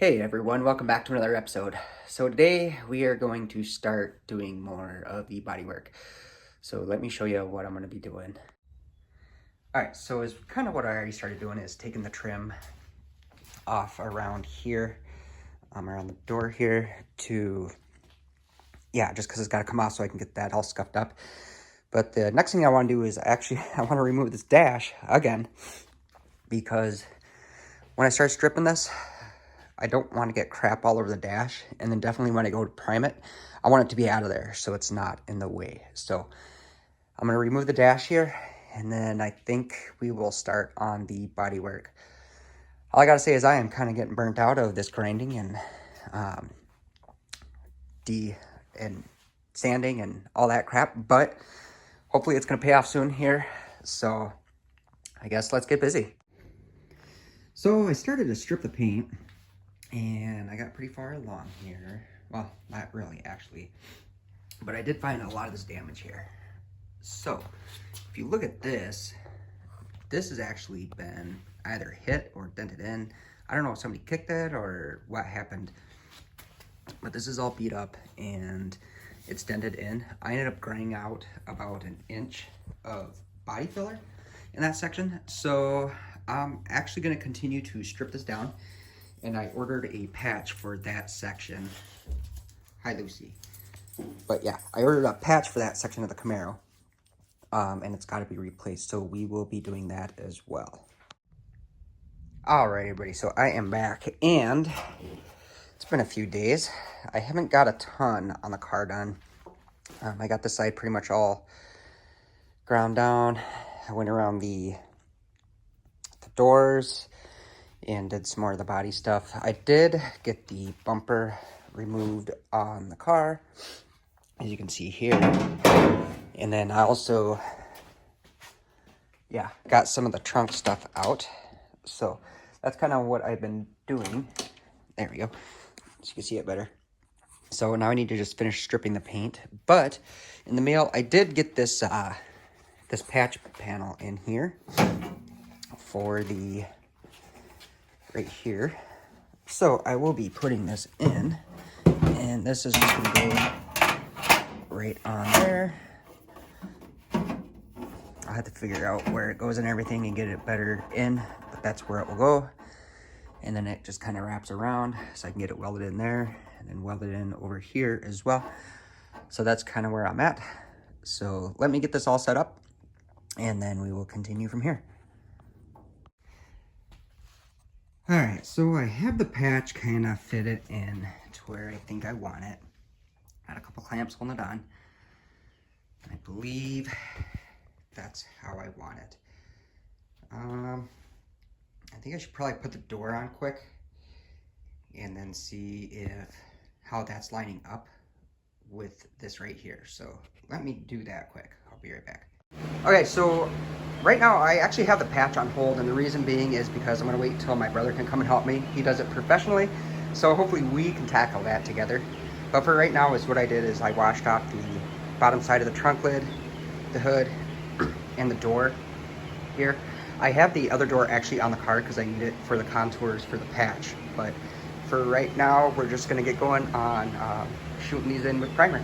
Hey everyone, welcome back to another episode. So today we are going to start doing more of the body work. So let me show you what I'm going to be doing. Alright, so it's kind of what I already started doing is taking the trim off around here, around the door here to, just because it's got to come off so I can get that all scuffed up. But the next thing I want to do is I want to remove this dash again, because when I start stripping this, I don't want to get crap all over the dash, and then definitely when I go to prime it, I want it to be out of there so it's not in the way. So I'm going to remove the dash here, and then I think we will start on the body work. All I got to say is I am kind of getting burnt out of this grinding and sanding and all that crap, but hopefully it's going to pay off soon here. So I guess let's get busy. So I started to strip the paint, and I got pretty far along here. Well, not really, actually. But I did find a lot of this damage here. So, if you look at this, this has actually been either hit or dented in. I don't know if somebody kicked it or what happened. But this is all beat up and it's dented in. I ended up grinding out about an inch of body filler in that section. So, I'm actually going to continue to strip this down. And I ordered a patch for that section. Hi, Lucy. But yeah, I ordered a patch for that section of the Camaro. And it's got to be replaced. So we will be doing that as well. Alright, everybody. So I am back. And it's been a few days. I haven't got a ton on the car done. I got the side pretty much all ground down. I went around the doors and did some more of the body stuff. I did get the bumper removed on the car, as you can see here. And then I also, got some of the trunk stuff out. So that's kind of what I've been doing. There we go. So you can see it better. So now I need to just finish stripping the paint. But in the mail, I did get this, this patch panel in here for the right here. So I will be putting this in, and this is just gonna go right on there. I'll have to figure out where it goes and everything and get it better in, but that's where it will go. And then it just kind of wraps around so I can get it welded in there and then welded in over here as well. So that's kind of where I'm at. So let me get this all set up and then we will continue from here. Alright, so I have the patch kind of fitted in to where I think I want it. Got a couple clamps holding it on. And I believe that's how I want it. I think I should probably put the door on quick and then see how that's lining up with this right here. So let me do that quick. I'll be right back. Okay, so right now I actually have the patch on hold, and the reason being is because I'm going to wait until my brother can come and help me. He does it professionally, so hopefully we can tackle that together. But for right now, what I did is I washed off the bottom side of the trunk lid, the hood, and the door here. I have the other door actually on the car because I need it for the contours for the patch. But for right now, we're just going to get going on shooting these in with primer.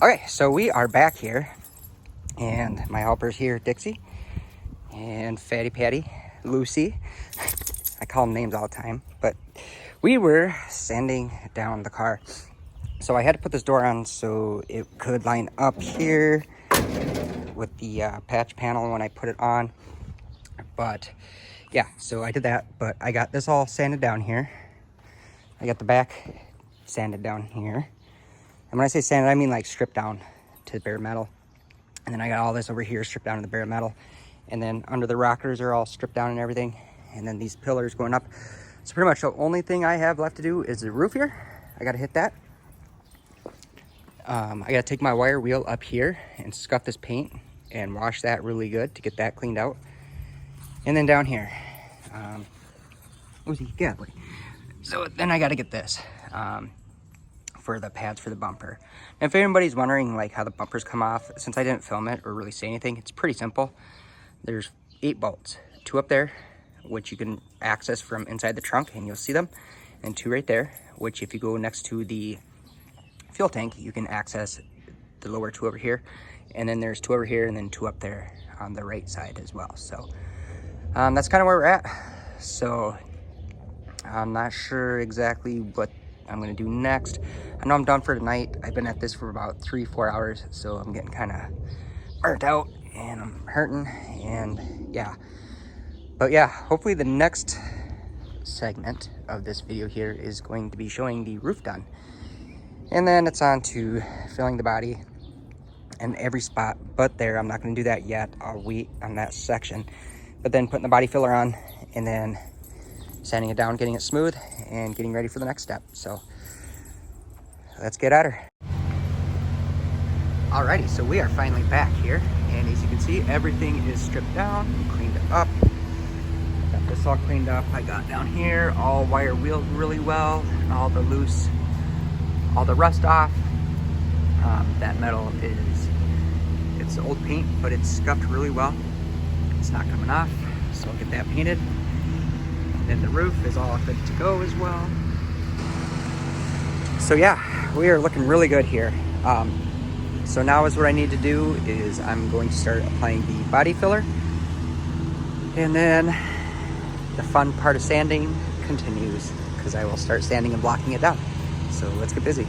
Okay, so we are back here, and my helper's here, Dixie, and Fatty Patty, Lucy. I call them names all the time, but we were sanding down the car. So I had to put this door on so it could line up here with the patch panel when I put it on. But yeah, so I did that, but I got this all sanded down here. I got the back sanded down here. And when I say sanded, I mean like stripped down to bare metal. And then I got all this over here stripped down to the bare metal. And then under the rockers are all stripped down and everything. And then these pillars going up. So pretty much the only thing I have left to do is the roof here. I gotta hit that. I gotta take my wire wheel up here and scuff this paint and wash that really good to get that cleaned out. And then down here, Uzi, get out of the way. So then I gotta get this. For the pads for the bumper. And if anybody's wondering like how the bumpers come off, since I didn't film it or really say anything, it's pretty simple. There's 8 bolts, 2 up there, which you can access from inside the trunk and you'll see them, and 2 right there, which if you go next to the fuel tank, you can access the lower 2 over here. And then there's 2 over here and then 2 up there on the right side as well. So that's kind of where we're at. So I'm not sure exactly what I'm gonna do next. I know I'm done for tonight. I've been at this for about 3-4 hours, so I'm getting kind of burnt out and I'm hurting, and yeah. But yeah, hopefully the next segment of this video here is going to be showing the roof done. And then it's on to filling the body in every spot but there. I'm not gonna do that yet. I'll wait on that section. But then putting the body filler on and then sanding it down, getting it smooth, and getting ready for the next step. So let's get at her. Alrighty, so we are finally back here, and as you can see, everything is stripped down and cleaned up. Got this all cleaned up. I got down here all wire wheeled really well, all the rust off. That metal it's old paint, but it's scuffed really well. It's not coming off, so I'll get that painted. And the roof is all good to go as well. So yeah, we are looking really good here. So now is what I need to do is I'm going to start applying the body filler. And then the fun part of sanding continues because I will start sanding and blocking it down. So let's get busy.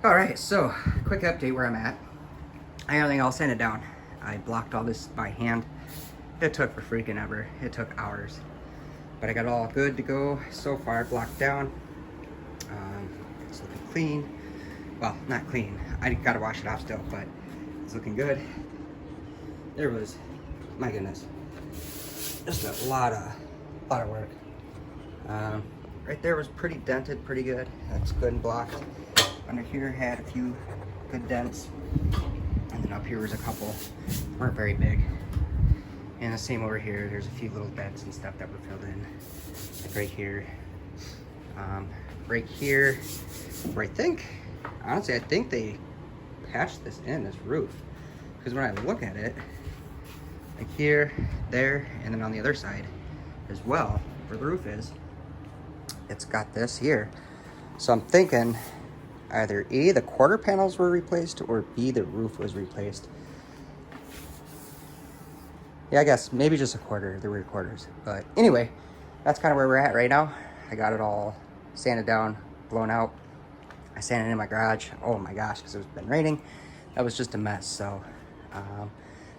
All right, so quick update where I'm at. I got everything all sanded down. I blocked all this by hand. It took for freaking ever. It took hours. But I got all good to go so far, blocked down. It's looking clean. Well, not clean. I gotta wash it off still, but it's looking good. There was, my goodness, just a lot of work. Right there was pretty dented, pretty good. That's good and blocked. Under here had a few good dents, and then up here was a couple, weren't very big. And the same over here, there's a few little dents and stuff that were filled in, like right here, where I think, honestly, I think they patched this in, this roof, because when I look at it, like here, there, and then on the other side as well, where the roof is, it's got this here. So I'm thinking either A, the quarter panels were replaced, or B, the roof was replaced. Yeah, I guess maybe just a quarter, the rear quarters. But anyway, that's kind of where we're at right now. I got it all sanded down, blown out. I sanded in my garage. Oh my gosh, because it's been raining. That was just a mess. So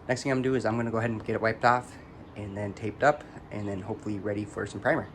next thing I'm gonna do is I'm gonna go ahead and get it wiped off and then taped up and then hopefully ready for some primer.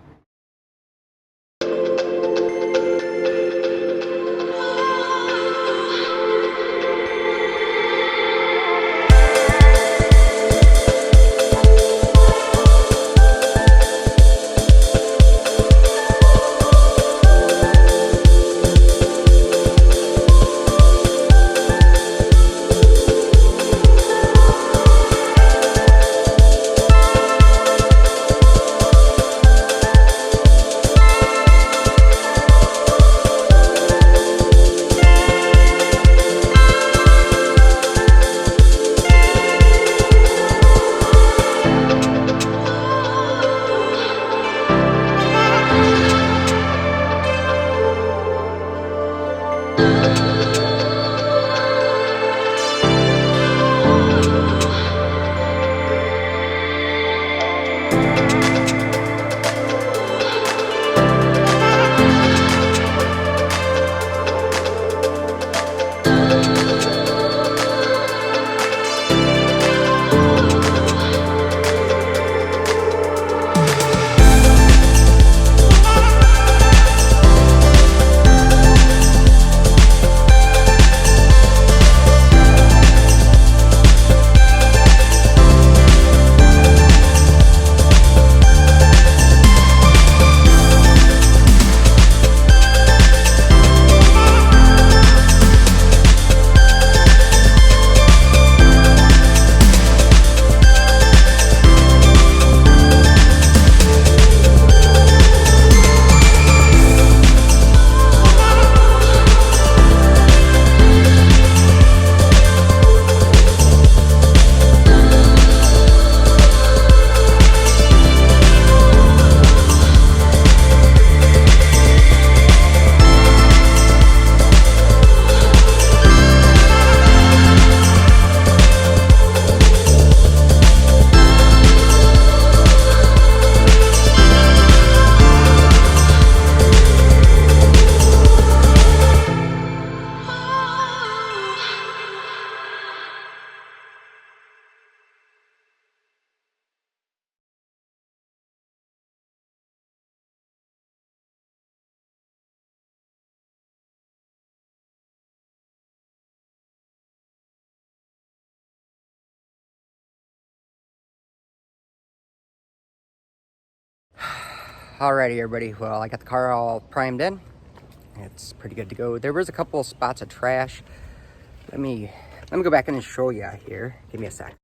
Alrighty, everybody. Well, I got the car all primed in. It's pretty good to go. There was a couple of spots of trash. Let me go back in and show you here. Give me a sec.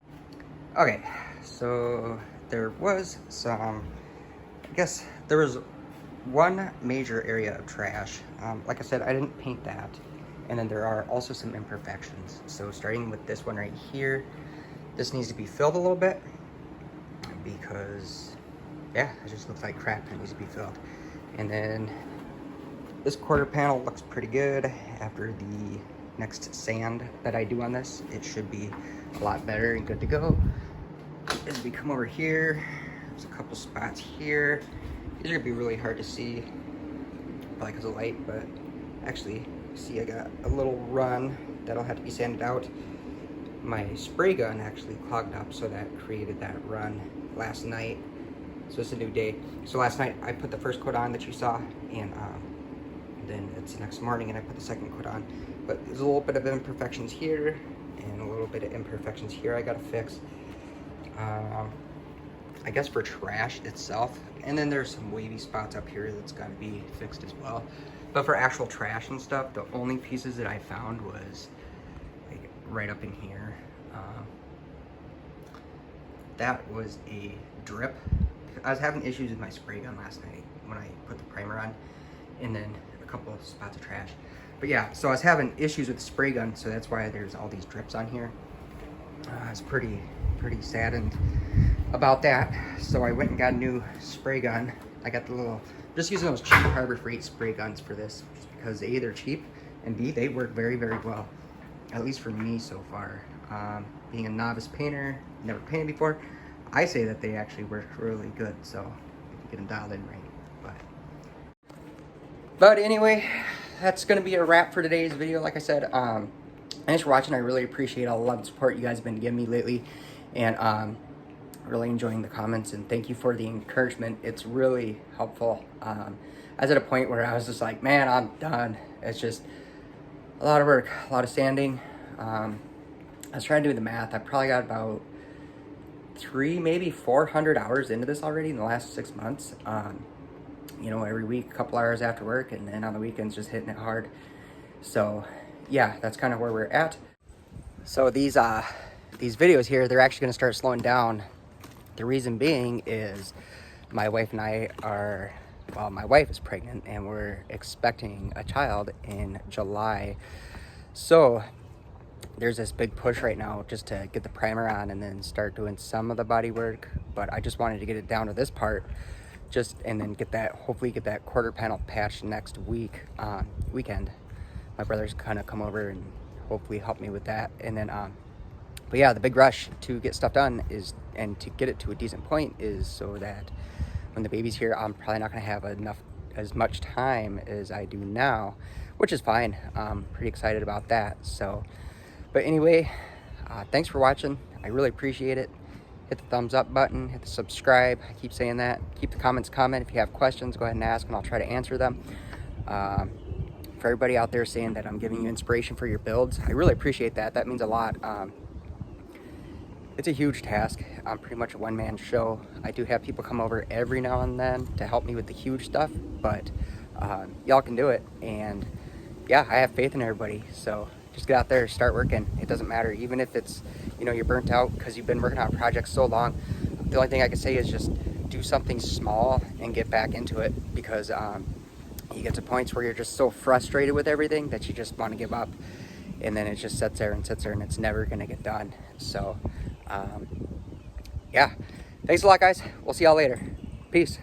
Okay, so there was some. I guess there was one major area of trash. Like I said, I didn't paint that, and then there are also some imperfections. So starting with this one right here, this needs to be filled a little bit because. Yeah, it just looks like crap. It needs to be filled. And then this quarter panel looks pretty good. After the next sand that I do on this, it should be a lot better and good to go. As we come over here, there's a couple spots here. These are gonna be really hard to see, probably because of light, but actually, see I got a little run that'll have to be sanded out. My spray gun actually clogged up, so that created that run last night. So it's a new day. So last night I put the first coat on that you saw, and then it's the next morning and I put the second coat on. But there's a little bit of imperfections here and a little bit of imperfections here I gotta fix. I guess for trash itself. And then there's some wavy spots up here that's gotta be fixed as well. But for actual trash and stuff, the only pieces that I found was like right up in here. That was a drip. I was having issues with my spray gun last night when I put the primer on, and then a couple of spots of trash. But yeah, so I was having issues with the spray gun, so that's why there's all these drips on here. I was pretty saddened about that. So I went and got a new spray gun. I got the little, just using those cheap Harbor Freight spray guns for this, just because A, they're cheap, and B, they work very well. At least for me so far. Being a novice painter, never painted before, I say that they actually work really good, so if you get them dialed in right. But anyway, that's going to be a wrap for today's video. Like I said, thanks for watching. I really appreciate all the love and support you guys have been giving me lately. And really enjoying the comments, and thank you for the encouragement. It's really helpful. I was at a point where I was just like, man, I'm done. It's just a lot of work, a lot of sanding. I was trying to do the math. I probably got about 300, maybe 400 hours into this already in the last 6 months. You know, every week, a couple hours after work, and then on the weekends, just hitting it hard. So yeah, that's kind of where we're at. So these videos here, they're actually going to start slowing down. The reason being is my wife and I are, well, my wife is pregnant and we're expecting a child in July. So there's this big push right now just to get the primer on and then start doing some of the body work. But I just wanted to get it down to this part and then get that, hopefully get that quarter panel patched next weekend. My brother's gonna come over and hopefully help me with that. And then but yeah, the big rush to get stuff done and to get it to a decent point is so that when the baby's here, I'm probably not gonna have as much time as I do now, which is fine. I'm pretty excited about that. So, but anyway, thanks for watching. I really appreciate it. Hit the thumbs up button, hit the subscribe. I keep saying that. Keep the comments coming. If you have questions, go ahead and ask and I'll try to answer them. For everybody out there saying that I'm giving you inspiration for your builds, I really appreciate that. That means a lot. It's a huge task. I'm pretty much a one-man show. I do have people come over every now and then to help me with the huge stuff, but y'all can do it. And yeah, I have faith in everybody. So just get out there, start working. It doesn't matter, even if it's, you know, you're burnt out because you've been working on projects so long. The only thing I can say is just do something small and get back into it, because you get to points where you're just so frustrated with everything that you just want to give up, and then it just sits there and it's never gonna get done. So yeah, thanks a lot, guys. We'll see y'all later. Peace.